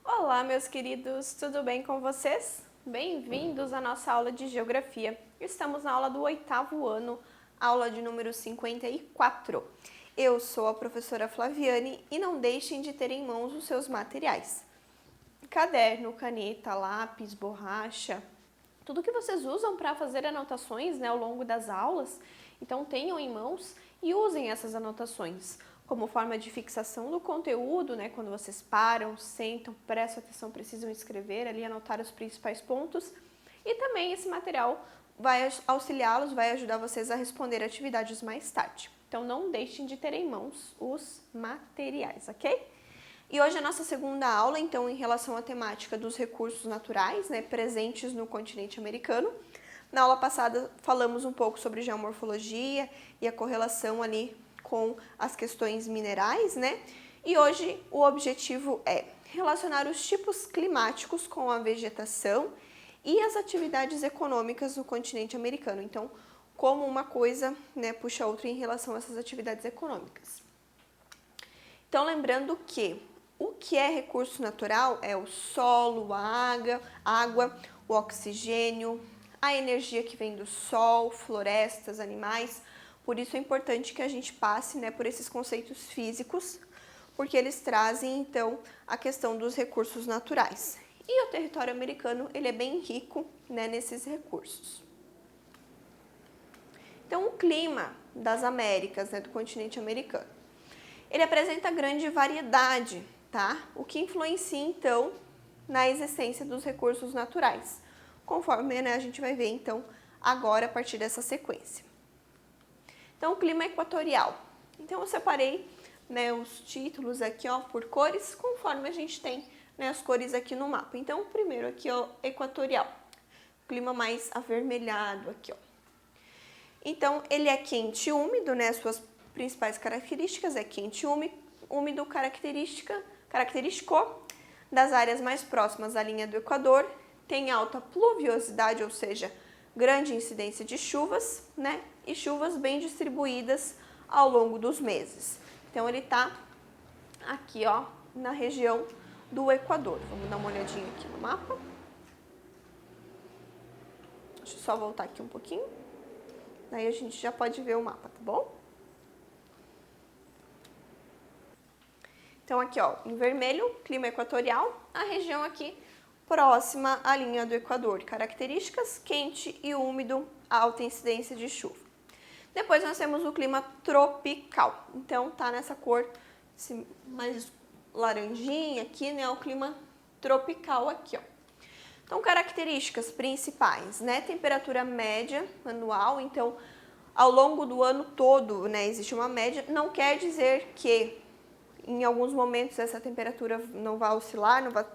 Olá, meus queridos, tudo bem com vocês? Bem-vindos à nossa aula de Geografia. Estamos na aula do 8º ano, aula de número 54. Eu sou a professora Flaviane e não deixem de ter em mãos os seus materiais. Caderno, caneta, lápis, borracha, tudo que vocês usam para fazer anotações, ao longo das aulas. Então tenham em mãos e usem essas anotações como forma de fixação do conteúdo, quando vocês param, sentam, prestam atenção, precisam escrever ali, anotar os principais pontos. E também esse material vai auxiliá-los, vai ajudar vocês a responder atividades mais tarde. Então não deixem de ter em mãos os materiais, ok? E hoje é a nossa segunda aula, então, em relação à temática dos recursos naturais, presentes no continente americano. Na aula passada falamos um pouco sobre geomorfologia e a correlação ali com as questões minerais, E hoje o objetivo é relacionar os tipos climáticos com a vegetação e as atividades econômicas no continente americano. Então, como uma coisa, puxa a outra em relação a essas atividades econômicas. Então, lembrando que o que é recurso natural é o solo, a água, o oxigênio, a energia que vem do sol, florestas, animais. Por isso é importante que a gente passe por esses conceitos físicos, porque eles trazem, então, a questão dos recursos naturais. E o território americano, ele é bem rico, nesses recursos. Então, o clima das Américas, do continente americano, ele apresenta grande variedade, tá? O que influencia, então, na existência dos recursos naturais, conforme a gente vai ver, então, agora a partir dessa sequência. Então, o clima equatorial. Então, eu separei os títulos aqui, por cores, conforme a gente tem as cores aqui no mapa. Então, o primeiro aqui, equatorial. Clima mais avermelhado aqui, Então, ele é quente e úmido, as suas principais características é quente e úmido, característico das áreas mais próximas à linha do Equador, tem alta pluviosidade, ou seja, grande incidência de chuvas, e chuvas bem distribuídas ao longo dos meses. Então, ele está aqui, na região do Equador. Vamos dar uma olhadinha aqui no mapa. Deixa eu só voltar aqui um pouquinho. Daí a gente já pode ver o mapa, tá bom? Então, aqui, em vermelho, clima equatorial, a região aqui próxima à linha do Equador. Características, quente e úmido, alta incidência de chuva. Depois nós temos o clima tropical. Então, tá nessa cor mais laranjinha aqui, o clima tropical aqui, Então, características principais, Temperatura média anual. Então, ao longo do ano todo, existe uma média. Não quer dizer que em alguns momentos essa temperatura não vai oscilar, não vai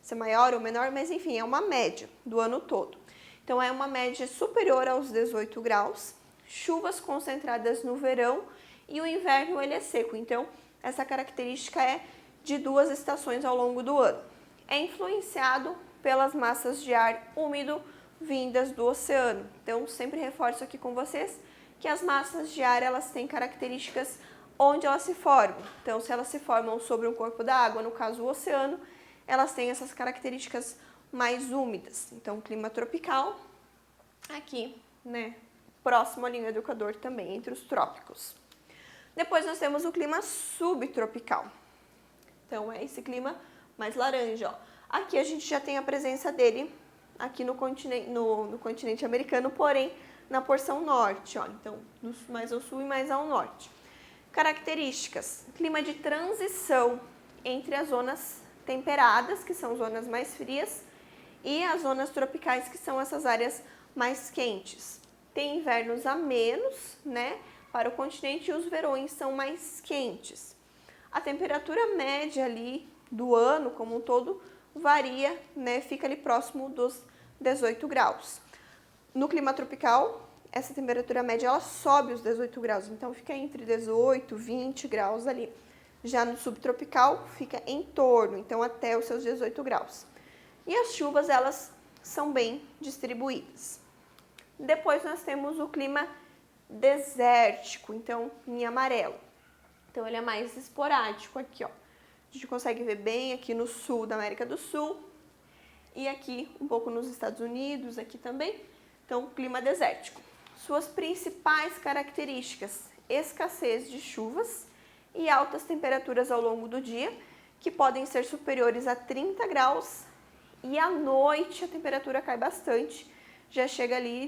ser maior ou menor, mas enfim, é uma média do ano todo. Então, é uma média superior aos 18 graus, chuvas concentradas no verão e o inverno ele é seco. Então, essa característica é de 2 estações ao longo do ano. É influenciado pelas massas de ar úmido vindas do oceano. Então, sempre reforço aqui com vocês que as massas de ar elas têm características onde elas se formam. Então, se elas se formam sobre um corpo d'água, no caso o oceano, elas têm essas características mais úmidas. Então, clima tropical, aqui, próximo à linha do Equador também, entre os trópicos. Depois nós temos o clima subtropical. Então, é esse clima mais laranja, Aqui a gente já tem a presença dele aqui no continente americano, porém na porção norte, Então, mais ao sul e mais ao norte. Características: clima de transição entre as zonas temperadas, que são zonas mais frias, e as zonas tropicais, que são essas áreas mais quentes. Tem invernos a menos, para o continente, e os verões são mais quentes. A temperatura média ali do ano como um todo varia, fica ali próximo dos 18 graus. No clima tropical, essa temperatura média ela sobe os 18 graus, então fica entre 18 e 20 graus ali. Já no subtropical, fica em torno, então até os seus 18 graus. E as chuvas, elas são bem distribuídas. Depois nós temos o clima desértico, então em amarelo. Então ele é mais esporádico aqui, ó. A gente consegue ver bem aqui no sul da América do Sul e aqui um pouco nos Estados Unidos, aqui também. Então, clima desértico. Suas principais características: escassez de chuvas e altas temperaturas ao longo do dia, que podem ser superiores a 30 graus, e à noite a temperatura cai bastante, já chega ali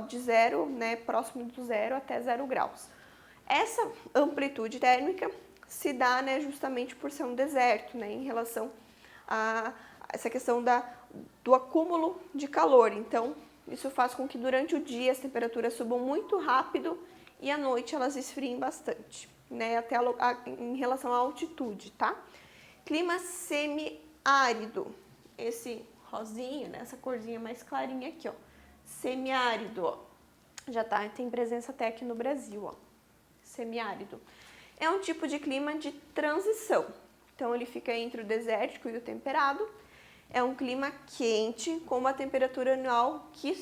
de zero, né, próximo do zero até 0 graus. Essa amplitude térmica se dá, né, justamente por ser um deserto, né, em relação a essa questão do acúmulo de calor. Então, isso faz com que durante o dia as temperaturas subam muito rápido e à noite elas esfriem bastante, né, até em relação à altitude, tá? Clima semiárido, esse rosinho, né, essa corzinha mais clarinha aqui, ó, semiárido, ó, tem presença até aqui no Brasil, ó, semiárido. É um tipo de clima de transição, então ele fica entre o desértico e o temperado. É um clima quente, com uma temperatura anual que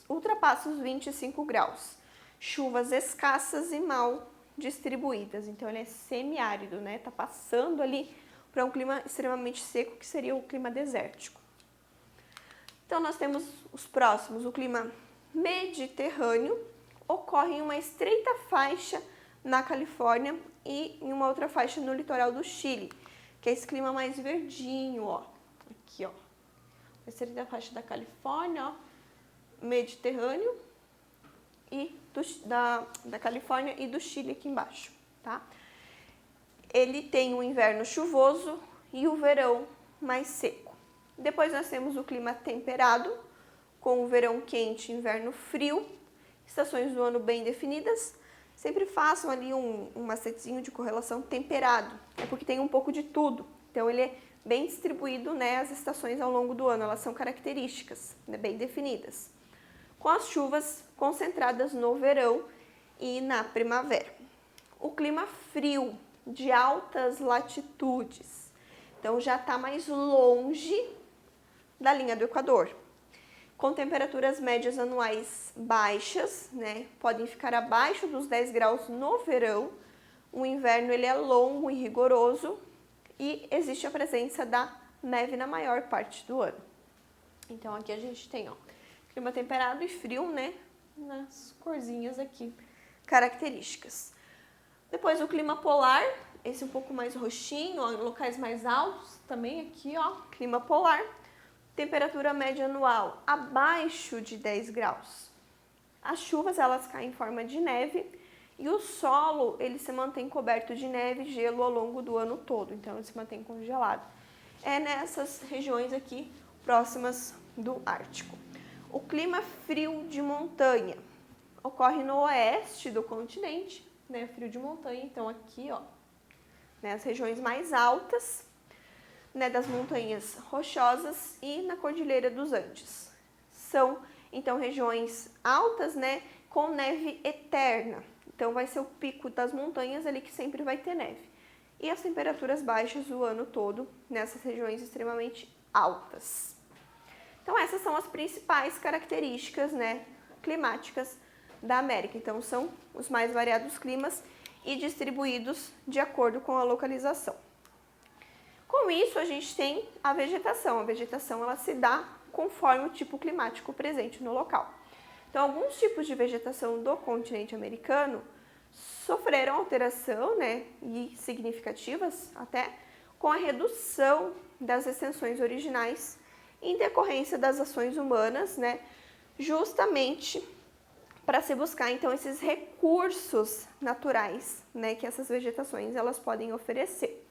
ultrapassa os 25 graus. Chuvas escassas e mal distribuídas. Então, ele é semiárido, né? Tá passando ali para um clima extremamente seco, que seria o clima desértico. Então, nós temos os próximos. O clima mediterrâneo ocorre em uma estreita faixa na Califórnia e em uma outra faixa no litoral do Chile, que é esse clima mais verdinho, ó. Aqui, ó. A estreita faixa da Califórnia, ó, Mediterrâneo e da Califórnia e do Chile aqui embaixo, tá? Ele tem o inverno chuvoso e o verão mais seco. Depois nós temos o clima temperado, com o verão quente e inverno frio, estações do ano bem definidas. Sempre façam ali um macetezinho de correlação temperado, é porque tem um pouco de tudo. Então ele é bem distribuído, né, as estações ao longo do ano, elas são características, né, bem definidas, com as chuvas concentradas no verão e na primavera. O clima frio, de altas latitudes, então já está mais longe da linha do Equador, com temperaturas médias anuais baixas, né, podem ficar abaixo dos 10 graus no verão. O inverno ele é longo e rigoroso, e existe a presença da neve na maior parte do ano. Então aqui a gente tem, ó, clima temperado e frio, né, nas corzinhas aqui características. Depois o clima polar, esse um pouco mais roxinho, ó, em locais mais altos, também aqui, ó, clima polar. Temperatura média anual abaixo de 10 graus. As chuvas elas caem em forma de neve, e o solo, ele se mantém coberto de neve e gelo ao longo do ano todo, então ele se mantém congelado. É nessas regiões aqui, próximas do Ártico. O clima frio de montanha ocorre no oeste do continente, né, frio de montanha, então aqui, ó, né, as regiões mais altas, né, das montanhas rochosas e na Cordilheira dos Andes. São, então, regiões altas, né, com neve eterna. Então, vai ser o pico das montanhas ali que sempre vai ter neve. E as temperaturas baixas o ano todo nessas regiões extremamente altas. Então, essas são as principais características, né, climáticas da América. Então, são os mais variados climas e distribuídos de acordo com a localização. Com isso, a gente tem a vegetação. A vegetação ela se dá conforme o tipo climático presente no local. Então, alguns tipos de vegetação do continente americano sofreram alteração, né, e significativas até, com a redução das extensões originais em decorrência das ações humanas, né, justamente para se buscar então esses recursos naturais, né, que essas vegetações elas podem oferecer.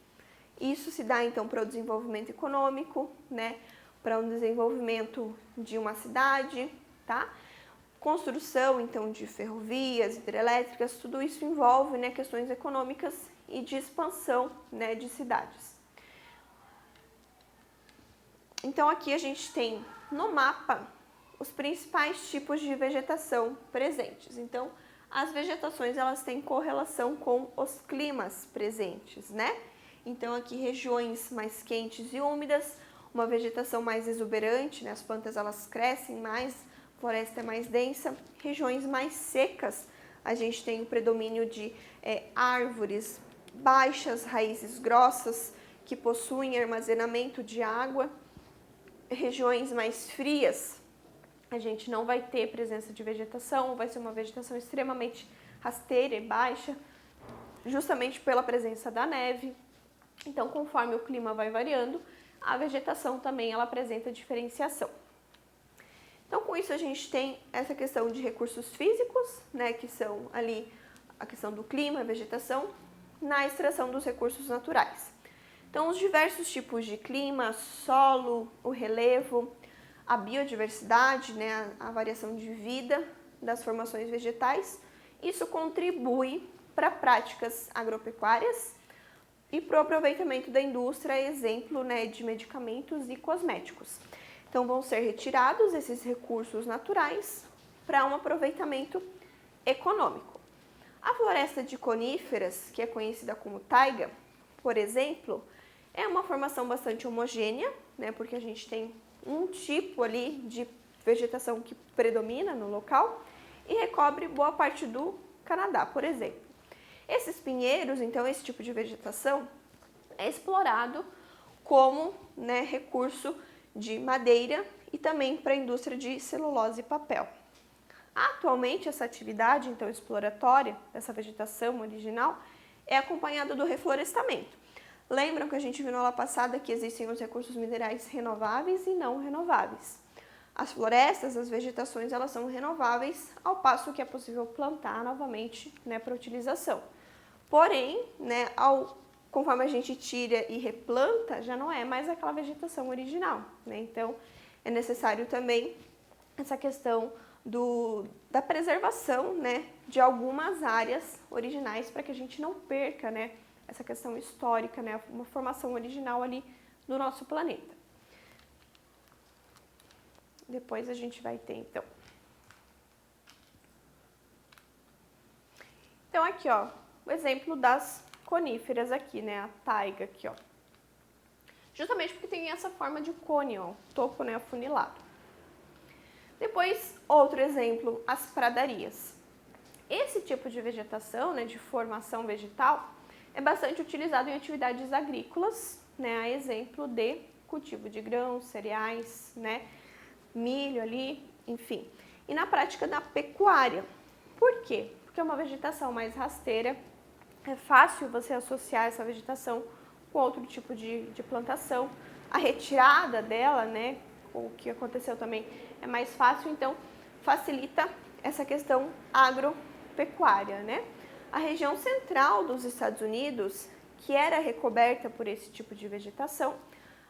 Isso se dá então para o desenvolvimento econômico, né, para um desenvolvimento de uma cidade, tá? Construção, então, de ferrovias, hidrelétricas, tudo isso envolve, né, questões econômicas e de expansão, né, de cidades. Então, aqui a gente tem no mapa os principais tipos de vegetação presentes. Então, as vegetações, elas têm correlação com os climas presentes, né? Então, aqui regiões mais quentes e úmidas, uma vegetação mais exuberante, né? As plantas, elas crescem mais, floresta é mais densa. Regiões mais secas, a gente tem o predomínio de árvores, baixas raízes grossas, que possuem armazenamento de água. Regiões mais frias, a gente não vai ter presença de vegetação, vai ser uma vegetação extremamente rasteira e baixa, justamente pela presença da neve. Então, conforme o clima vai variando, a vegetação também ela apresenta diferenciação. Então, com isso a gente tem essa questão de recursos físicos, né, que são ali a questão do clima, a vegetação, na extração dos recursos naturais. Então, os diversos tipos de clima, solo, o relevo, a biodiversidade, né, a variação de vida das formações vegetais, isso contribui para práticas agropecuárias e para o aproveitamento da indústria, exemplo, né, de medicamentos e cosméticos. Então, vão ser retirados esses recursos naturais para um aproveitamento econômico. A floresta de coníferas, que é conhecida como taiga, por exemplo, é uma formação bastante homogênea, né, porque a gente tem um tipo ali de vegetação que predomina no local e recobre boa parte do Canadá, por exemplo. Esses pinheiros, então, esse tipo de vegetação é explorado como, né, recurso de madeira e também para a indústria de celulose e papel. Atualmente, essa atividade, então, exploratória dessa vegetação original é acompanhada do reflorestamento. Lembram que a gente viu na aula passada que existem os recursos minerais renováveis e não renováveis. As florestas, as vegetações, elas são renováveis, ao passo que é possível plantar novamente, né, para utilização. Porém, né, conforme a gente tira e replanta, já não é mais aquela vegetação original, né? Então, é necessário também essa questão da preservação, né, de algumas áreas originais para que a gente não perca, né, essa questão histórica, né, uma formação original ali do nosso planeta. Depois a gente vai ter, então. Então, aqui, ó, o exemplo das coníferas aqui, né, a taiga aqui, ó. Justamente porque tem essa forma de cone, ó, topo, né, afunilado. Depois, outro exemplo, as pradarias. Esse tipo de vegetação, né, de formação vegetal, é bastante utilizado em atividades agrícolas, né, a exemplo de cultivo de grãos, cereais, né, milho ali, enfim. E na prática da pecuária. Por quê? Porque é uma vegetação mais rasteira, é fácil você associar essa vegetação com outro tipo de plantação. A retirada dela, né, o que aconteceu também, é mais fácil, então facilita essa questão agropecuária, né? A região central dos Estados Unidos, que era recoberta por esse tipo de vegetação,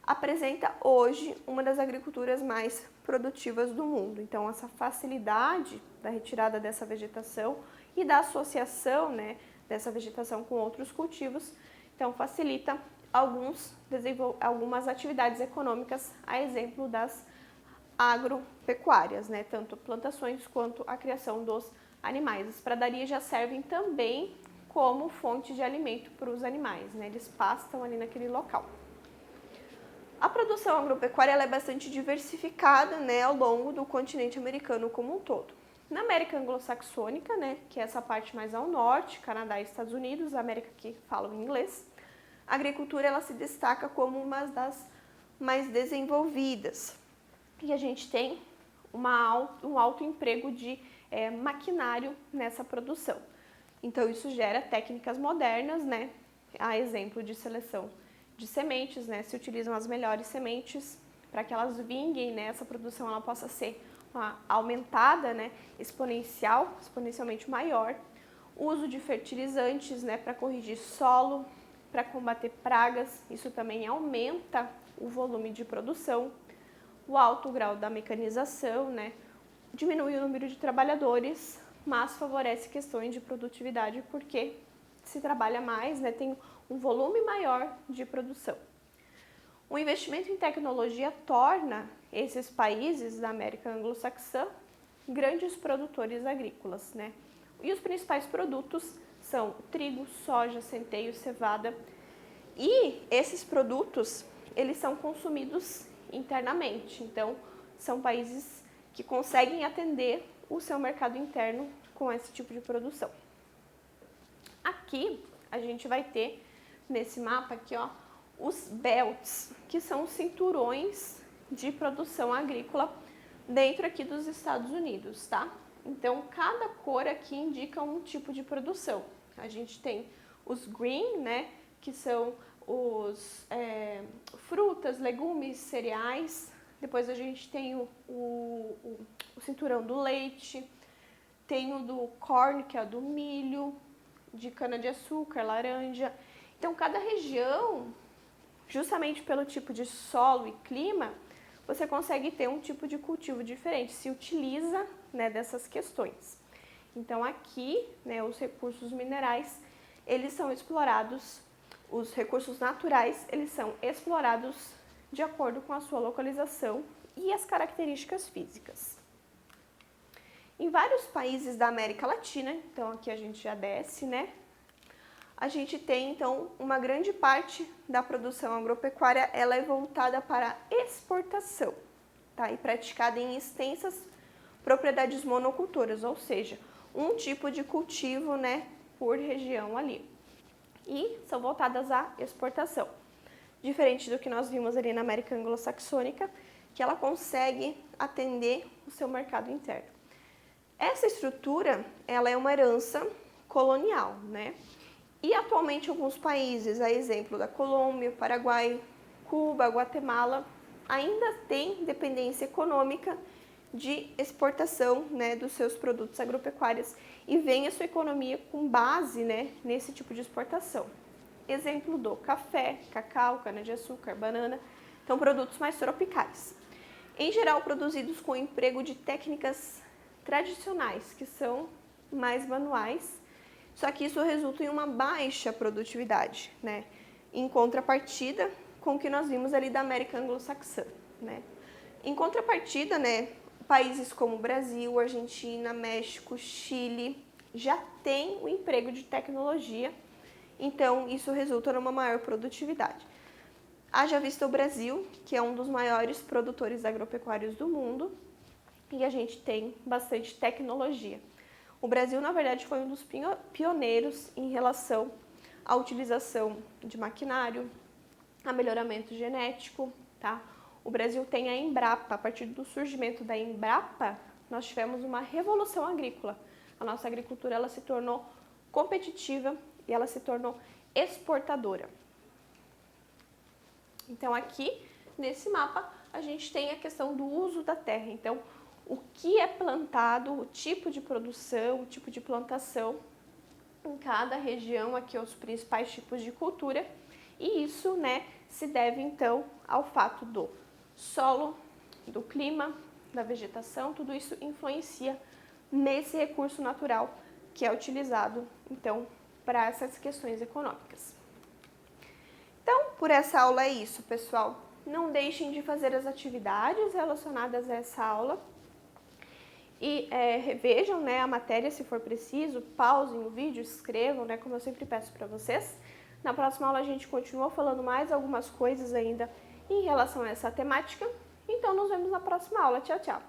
apresenta hoje uma das agriculturas mais produtivas do mundo. Então, essa facilidade da retirada dessa vegetação e da associação, né, dessa vegetação com outros cultivos, então facilita algumas atividades econômicas, a exemplo das agropecuárias, né, tanto plantações quanto a criação dos animais. As pradarias já servem também como fonte de alimento para os animais, né, eles pastam ali naquele local. A produção agropecuária ela é bastante diversificada, né, ao longo do continente americano como um todo. Na América anglo-saxônica, né, que é essa parte mais ao norte, Canadá e Estados Unidos, a América que fala o inglês, a agricultura ela se destaca como uma das mais desenvolvidas. E a gente tem um alto emprego de maquinário nessa produção. Então, isso gera técnicas modernas, né, a exemplo de seleção de sementes, né, se utilizam as melhores sementes para que elas vinguem, né, essa produção ela possa ser aumentada, né, exponencialmente maior. O uso de fertilizantes, né, para corrigir solo, para combater pragas, isso também aumenta o volume de produção. O alto grau da mecanização, né, diminui o número de trabalhadores, mas favorece questões de produtividade porque se trabalha mais, né, tem um volume maior de produção. O investimento em tecnologia torna esses países da América anglo-saxã grandes produtores agrícolas, né? E os principais produtos são trigo, soja, centeio, cevada. E esses produtos, eles são consumidos internamente. Então, são países que conseguem atender o seu mercado interno com esse tipo de produção. Aqui a gente vai ter, nesse mapa aqui, ó, os belts, que são os cinturões de produção agrícola dentro aqui dos Estados Unidos, tá? Então, cada cor aqui indica um tipo de produção. A gente tem os green, né, que são os frutas, legumes, cereais. Depois a gente tem o cinturão do leite, tem o do corn, que é do milho, de cana-de-açúcar, laranja. Então, cada região, justamente pelo tipo de solo e clima, você consegue ter um tipo de cultivo diferente, se utiliza, né, dessas questões. Então, aqui, né, os recursos minerais, eles são explorados, os recursos naturais, eles são explorados de acordo com a sua localização e as características físicas. Em vários países da América Latina, então aqui a gente já desce, né? A gente tem, então, uma grande parte da produção agropecuária, ela é voltada para exportação, tá? E praticada em extensas propriedades monocultoras, ou seja, um tipo de cultivo, né, por região ali. E são voltadas à exportação. Diferente do que nós vimos ali na América Anglo-Saxônica, que ela consegue atender o seu mercado interno. Essa estrutura, ela é uma herança colonial, né? E atualmente alguns países, a exemplo da Colômbia, Paraguai, Cuba, Guatemala, ainda têm dependência econômica de exportação, né, dos seus produtos agropecuários e vem a sua economia com base, né, nesse tipo de exportação. Exemplo do café, cacau, cana-de-açúcar, banana, então produtos mais tropicais. Em geral, produzidos com emprego de técnicas tradicionais, que são mais manuais, só que isso resulta em uma baixa produtividade, né? Em contrapartida com o que nós vimos ali da América Anglo-Saxã, né? Em contrapartida, né, países como Brasil, Argentina, México, Chile já têm o emprego de tecnologia, então isso resulta numa maior produtividade. Haja vista o Brasil, que é um dos maiores produtores agropecuários do mundo, e a gente tem bastante tecnologia. O Brasil, na verdade, foi um dos pioneiros em relação à utilização de maquinário, a melhoramento genético, tá? O Brasil tem a Embrapa. A partir do surgimento da Embrapa, nós tivemos uma revolução agrícola. A nossa agricultura, ela se tornou competitiva e ela se tornou exportadora. Então, aqui, nesse mapa, a gente tem a questão do uso da terra. Então, o que é plantado, o tipo de produção, o tipo de plantação em cada região, aqui os principais tipos de cultura, e isso, né, se deve então ao fato do solo, do clima, da vegetação, tudo isso influencia nesse recurso natural que é utilizado então para essas questões econômicas. Então, por essa aula é isso, pessoal. Não deixem de fazer as atividades relacionadas a essa aula. E revejam, né, a matéria se for preciso, pausem o vídeo, escrevam, né, como eu sempre peço para vocês. Na próxima aula a gente continua falando mais algumas coisas ainda em relação a essa temática. Então nos vemos na próxima aula. Tchau, tchau!